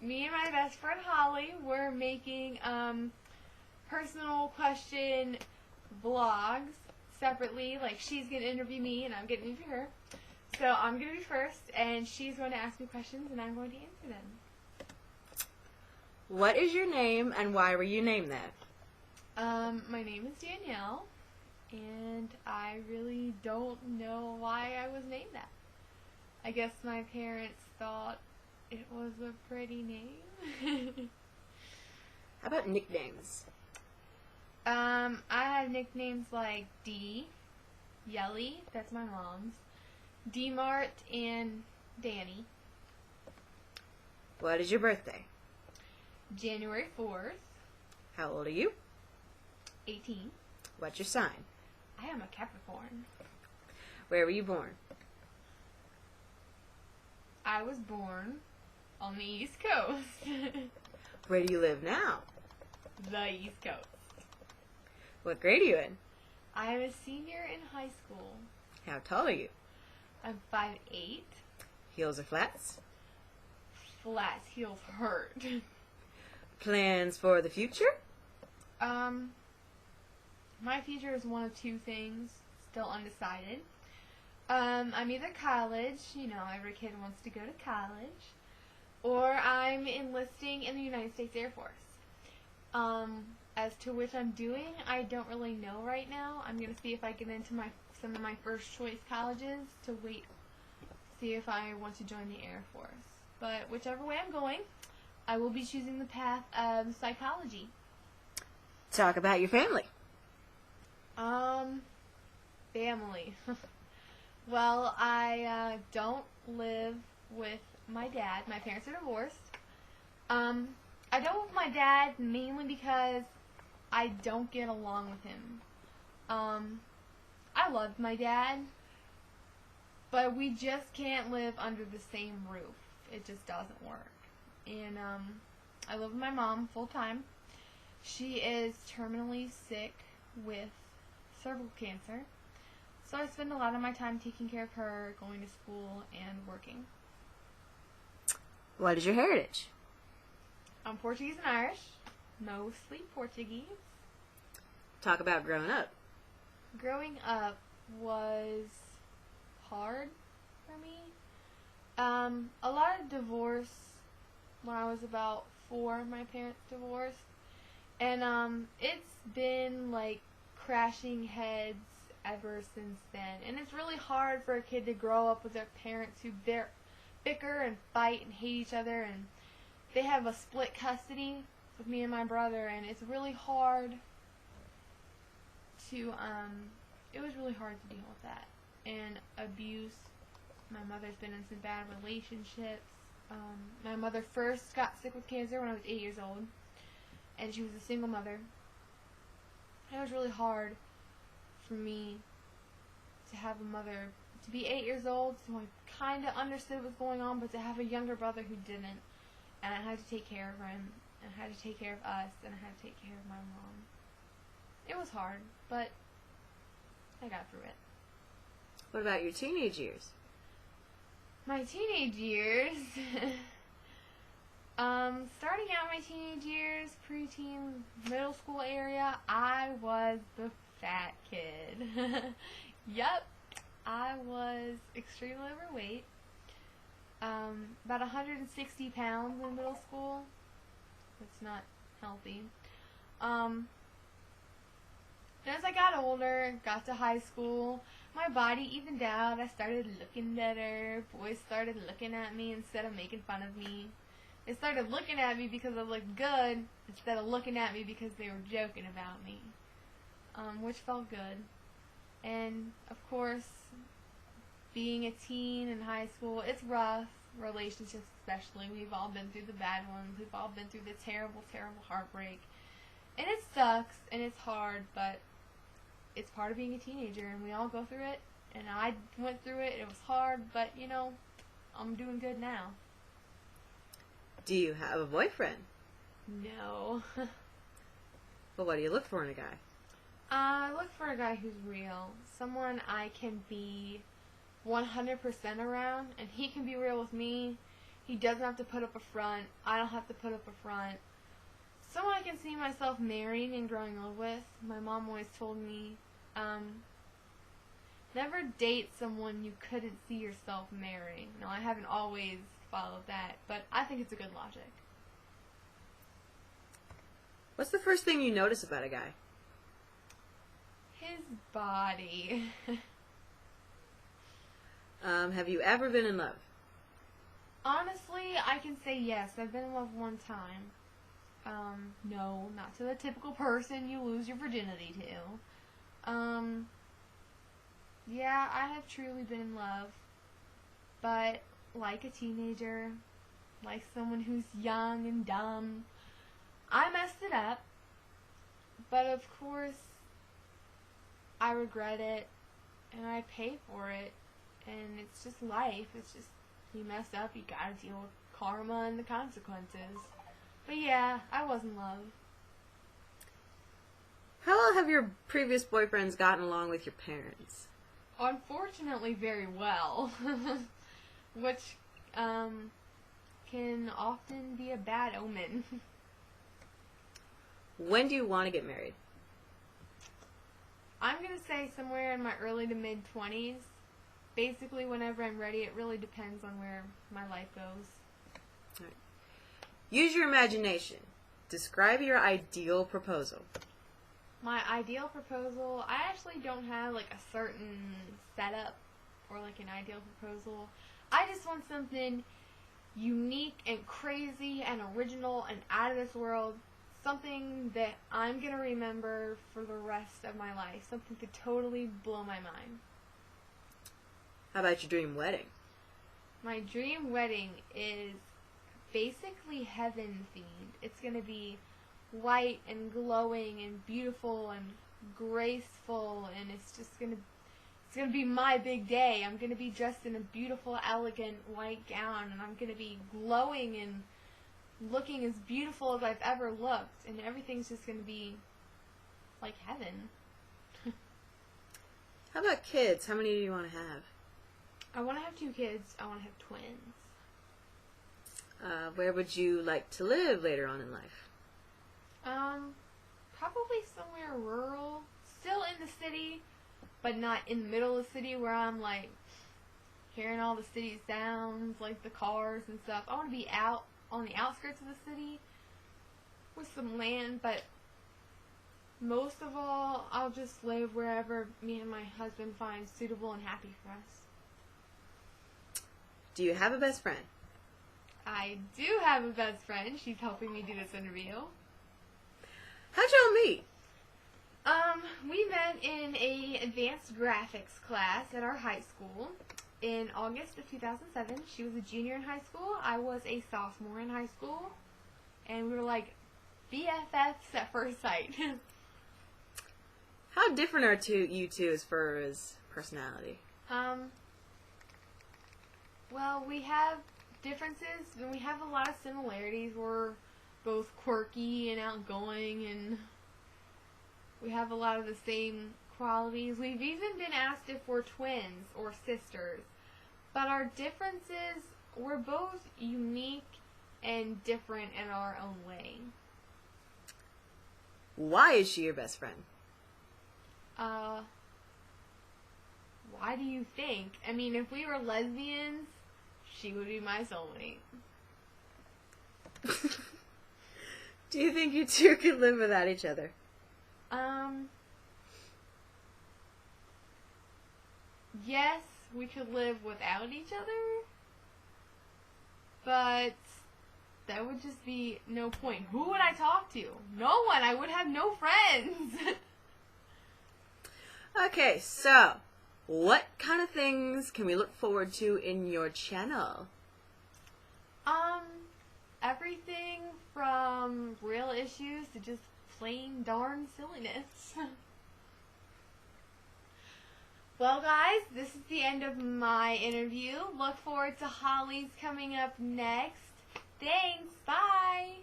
Me and my best friend Holly were making personal question vlogs separately. Like, she's going to interview me and I'm going to interview her. So I'm going to be first, and she's going to ask me questions, and I'm going to answer them. What is your name, and why were you named that? My name is Danielle, and I really don't know why I was named that. I guess my parents thought it was a pretty name. How about nicknames? I had nicknames like D, Yelly, that's my mom's, D-Mart, and Danny. What is your birthday? January 4th, How old are you? 18. What's your sign? I am a Capricorn. Where were you born? I was born on the East Coast. Where do you live now? The East Coast. What grade are you in? I am a senior in high school. How tall are you? I'm 5'8". Heels or flats? Flats, heels hurt. Plans for the future? My future is one of two things, still undecided. I'm either college, every kid wants to go to college, or I'm enlisting in the United States Air Force. As to which I'm doing, I don't really know right now. I'm going to see if I get into some of my first choice colleges to see if I want to join the Air Force. But whichever way I'm going, I will be choosing the path of psychology. Talk about your family. Family. Well, I don't live with my dad. My parents are divorced. I don't live with my dad mainly because I don't get along with him. I love my dad, but we just can't live under the same roof. It just doesn't work. And I live with my mom full time. She is terminally sick with cervical cancer. So I spend a lot of my time taking care of her, going to school, and working. What is your heritage? I'm Portuguese and Irish, mostly Portuguese. Talk about growing up. Growing up was hard for me. A lot of divorce when I was about 4, my parents divorced. And it's been like crashing heads ever since then. And it's really hard for a kid to grow up with their parents who bicker and fight and hate each other, and they have a split custody with me and my brother, and it's really hard to it was really hard to deal with that. And abuse. My mother's been in some bad relationships. My mother first got sick with cancer when I was 8 years old, and she was a single mother. It was really hard for me to have a mother, to be 8 years old, so I kind of understood what was going on, but to have a younger brother who didn't, and I had to take care of him, and I had to take care of us, and I had to take care of my mom. It was hard, but I got through it. What about your teenage years? My teenage years, starting out my teenage years, preteen, middle school area, I was the fat kid. Yup, I was extremely overweight. About 160 pounds in middle school. That's not healthy. Then as I got older, got to high school, my body evened out. I started looking better. Boys started looking at me instead of making fun of me. They started looking at me because I looked good instead of looking at me because they were joking about me, which felt good. And, of course, being a teen in high school, it's rough. Relationships especially. We've all been through the bad ones. We've all been through the terrible, terrible heartbreak. And it sucks, and it's hard, but it's part of being a teenager, and we all go through it. And I went through it. It was hard, but, I'm doing good now. Do you have a boyfriend? No. Well, what do you look for in a guy? I look for a guy who's real. Someone I can be 100% around, and he can be real with me. He doesn't have to put up a front. I don't have to put up a front. Someone I can see myself marrying and growing old with. My mom always told me, never date someone you couldn't see yourself marrying. No, I haven't always followed that, but I think it's a good logic. What's the first thing you notice about a guy? His body. Have you ever been in love? Honestly, I can say yes. I've been in love one time. No, not to the typical person you lose your virginity to. Yeah, I have truly been in love. But like a teenager, like someone who's young and dumb, I messed it up. But of course, I regret it, and I pay for it, and it's just life. It's just, you mess up, you gotta deal with karma and the consequences. But yeah, I was in love. How well have your previous boyfriends gotten along with your parents? Unfortunately, very well. Which, can often be a bad omen. When do you want to get married? I'm gonna say somewhere in my early to mid-20s. Basically, whenever I'm ready. It really depends on where my life goes. All right. Use your imagination. Describe your ideal proposal. My ideal proposal, I actually don't have like a certain setup or like an ideal proposal. I just want something unique and crazy and original and out of this world. Something that I'm going to remember for the rest of my life. Something to totally blow my mind. How about your dream wedding? My dream wedding is basically heaven themed. It's going to be white and glowing and beautiful and graceful, and it's going to be my big day. I'm going to be dressed in a beautiful, elegant white gown, and I'm going to be glowing and looking as beautiful as I've ever looked, and everything's just going to be like heaven. How about kids? How many do you want to have? I want to have 2 kids. I want to have twins. Where would you like to live later on in life? Probably somewhere rural, still in the city, but not in the middle of the city where I'm like hearing all the city sounds, like the cars and stuff. I want to be out on the outskirts of the city with some land, but most of all, I'll just live wherever me and my husband find suitable and happy for us. Do you have a best friend? I do have a best friend. She's helping me do this interview. How'd y'all meet? We met in a advanced graphics class at our high school in August of 2007. She was a junior in high school. I was a sophomore in high school. And we were like BFFs at first sight. How different are you two as far as personality? Well, we have differences, and we have a lot of similarities. We're both quirky and outgoing, and we have a lot of the same qualities. We've even been asked if we're twins or sisters. But our differences, we're both unique and different in our own way. Why is she your best friend? Why do you think? I mean, if we were lesbians, she would be my soulmate. Do you think you two could live without each other? Yes, we could live without each other, but that would just be no point. Who would I talk to? No one. I would have no friends. Okay, so what kind of things can we look forward to in your channel? Everything from real issues to just plain darn silliness. Well, guys, this is the end of my interview. Look forward to Holly's coming up next. Thanks. Bye.